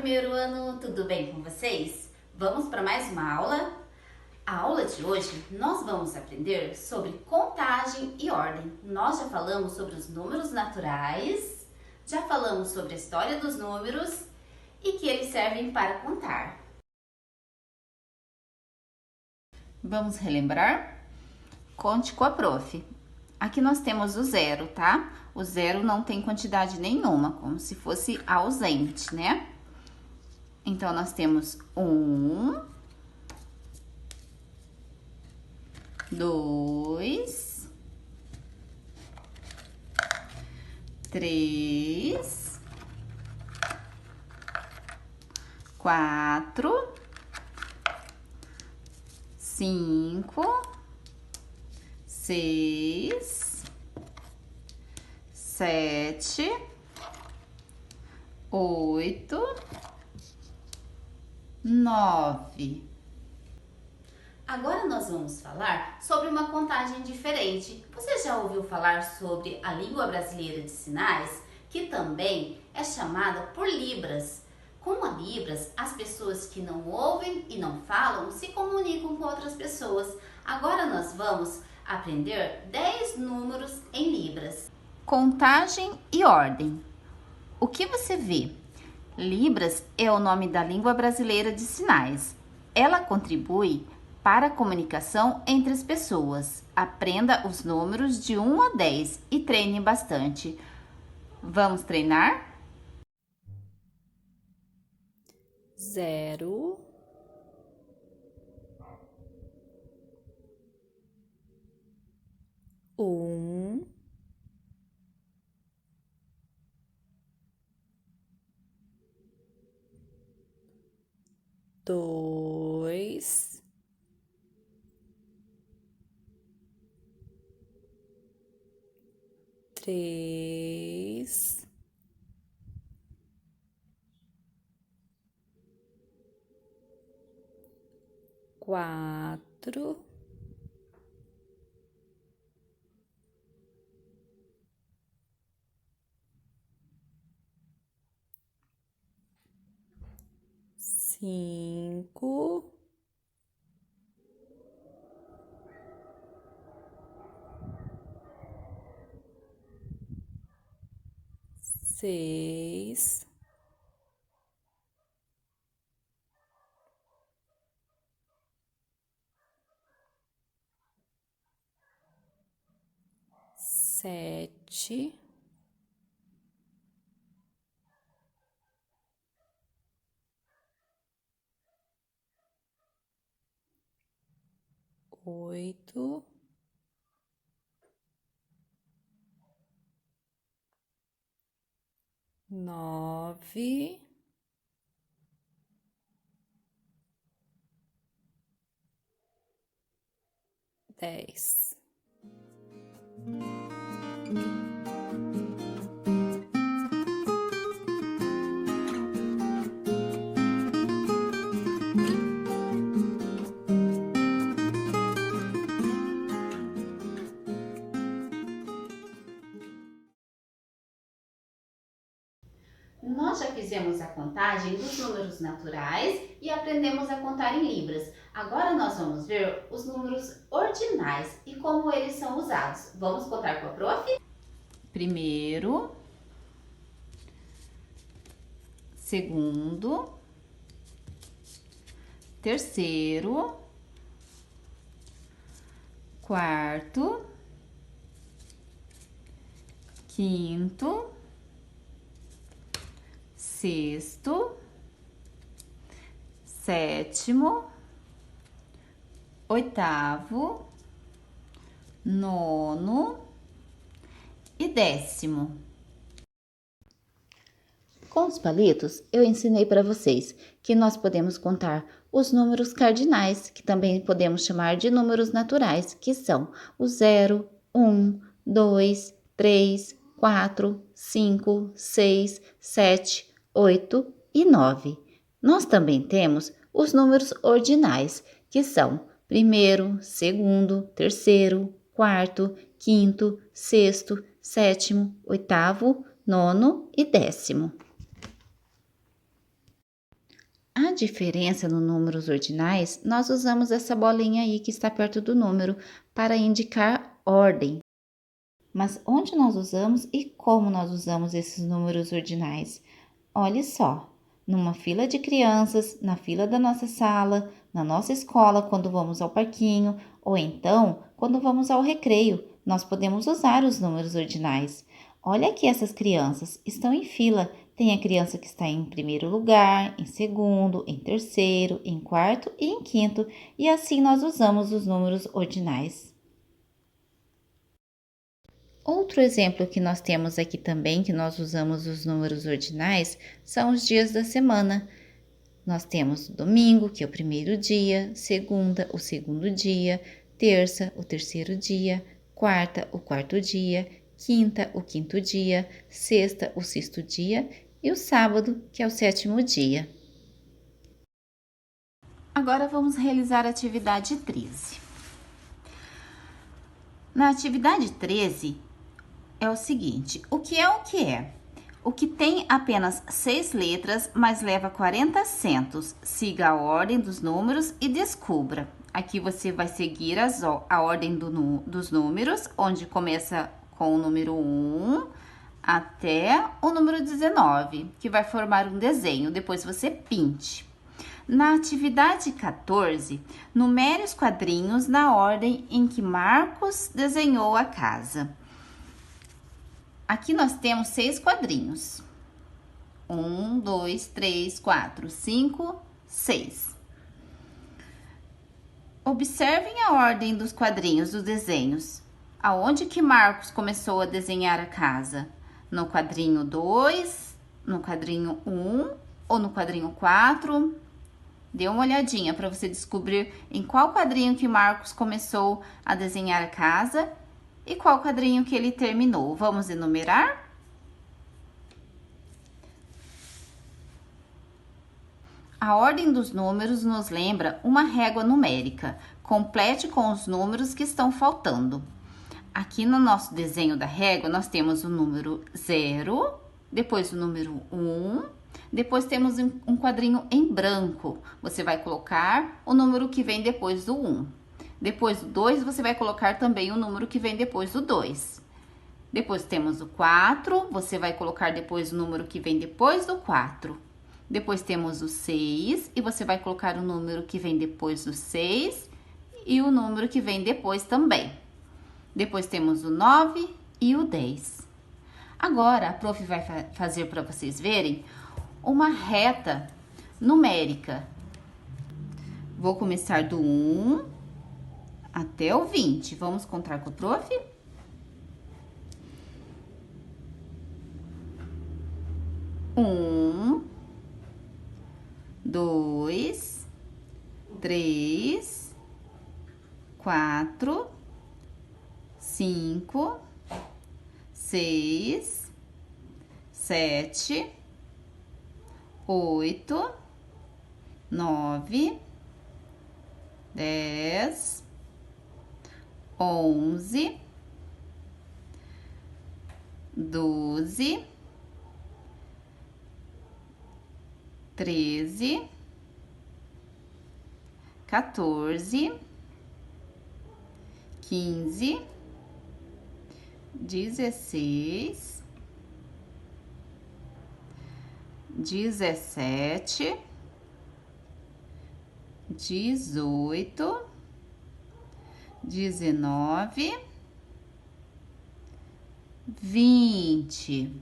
primeiro ano, tudo bem com vocês? Vamos para mais uma aula? A aula de hoje nós vamos aprender sobre contagem e ordem. Nós já falamos sobre os números naturais, já falamos sobre a história dos números e que eles servem para contar. Vamos relembrar? Conte com a prof. Aqui nós temos o zero, tá? O zero não tem quantidade nenhuma, como se fosse ausente, né? Então, nós temos 1, 2, 3, 4, 5, 6, 7, 8, 9. Agora nós vamos falar sobre uma contagem diferente. Você já ouviu falar sobre a língua brasileira de sinais, que também é chamada por Libras? Com a Libras, as pessoas que não ouvem e não falam se comunicam com outras pessoas. Agora nós vamos aprender 10 números em Libras. Contagem e ordem. O que você vê? Libras é o nome da língua brasileira de sinais. Ela contribui para a comunicação entre as pessoas. Aprenda os números de 1 a 10 e treine bastante. Vamos treinar? 0, 1, 2, 3, 4, 5, 6, 7, 8, 9, 10. Nós já fizemos a contagem dos números naturais e aprendemos a contar em libras. Agora nós vamos ver os números ordinais e como eles são usados. Vamos contar com a prof? Primeiro, segundo, terceiro, quarto, quinto, sexto, sétimo, oitavo, nono e décimo. Com os palitos, eu ensinei para vocês que nós podemos contar os números cardinais, que também podemos chamar de números naturais, que são o 0, 1, 2, 3, 4, 5, 6, 7, 8 e 9. Nós também temos os números ordinais, que são primeiro, segundo, terceiro, quarto, quinto, sexto, sétimo, oitavo, nono e décimo. A diferença nos números ordinais, nós usamos essa bolinha aí que está perto do número para indicar ordem. Mas onde nós usamos e como nós usamos esses números ordinais? Olhe só, numa fila de crianças, na fila da nossa sala, na nossa escola quando vamos ao parquinho, ou então quando vamos ao recreio, nós podemos usar os números ordinais. Olha aqui essas crianças, estão em fila. Tem a criança que está em primeiro lugar, em segundo, em terceiro, em quarto e em quinto, e assim nós usamos os números ordinais. Outro exemplo que nós temos aqui também, que nós usamos os números ordinais, são os dias da semana. Nós temos domingo, que é o primeiro dia, segunda, o segundo dia, terça, o terceiro dia, quarta, o quarto dia, quinta, o quinto dia, sexta, o sexto dia e o sábado, que é o sétimo dia. Agora vamos realizar a atividade 13. Na atividade 13, é o seguinte: o que é o que é? O que tem apenas 6 letras, mas leva 40 acentos. Siga a ordem dos números e descubra. Aqui você vai seguir a ordem dos números, onde começa com o número 1 até o número 19, que vai formar um desenho. Depois você pinte. Na atividade 14, numere os quadrinhos na ordem em que Marcos desenhou a casa. Aqui nós temos 6 quadrinhos. 1, 2, 3, 4, 5, 6. Observem a ordem dos quadrinhos dos desenhos. Aonde que Marcos começou a desenhar a casa? No quadrinho 2, no quadrinho 1 ou no quadrinho 4? Dê uma olhadinha para você descobrir em qual quadrinho que Marcos começou a desenhar a casa e qual quadrinho que ele terminou. Vamos enumerar? A ordem dos números nos lembra uma régua numérica. Complete com os números que estão faltando. Aqui no nosso desenho da régua, nós temos o número 0, depois o número 1, depois temos um quadrinho em branco. Você vai colocar o número que vem depois do 1. Depois do 2, você vai colocar também o número que vem depois do 2. Depois temos o 4, você vai colocar depois o número que vem depois do 4. Depois temos o 6 e você vai colocar o número que vem depois do 6 e o número que vem depois também. Depois temos o 9 e o 10. Agora, a prof vai fazer para vocês verem uma reta numérica. Vou começar do 1 até o 20. Vamos contar com o prof? 1, 2, 3, 4, 5, 6, 7, 8, 9, 10, 11, 12, 13, 14, 15, 16, 17, 18, 19, 20.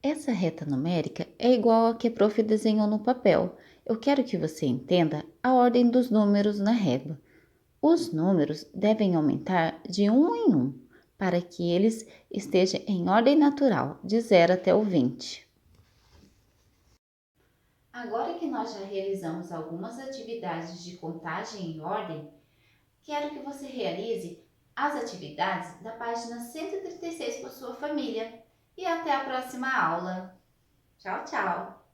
Essa reta numérica é igual a que a prof desenhou no papel. Eu quero que você entenda a ordem dos números na régua. Os números devem aumentar de 1 em 1, para que eles estejam em ordem natural, de 0 até o 20. Agora que nós já realizamos algumas atividades de contagem em ordem, quero que você realize as atividades da página 136 com sua família. E até a próxima aula. Tchau, tchau!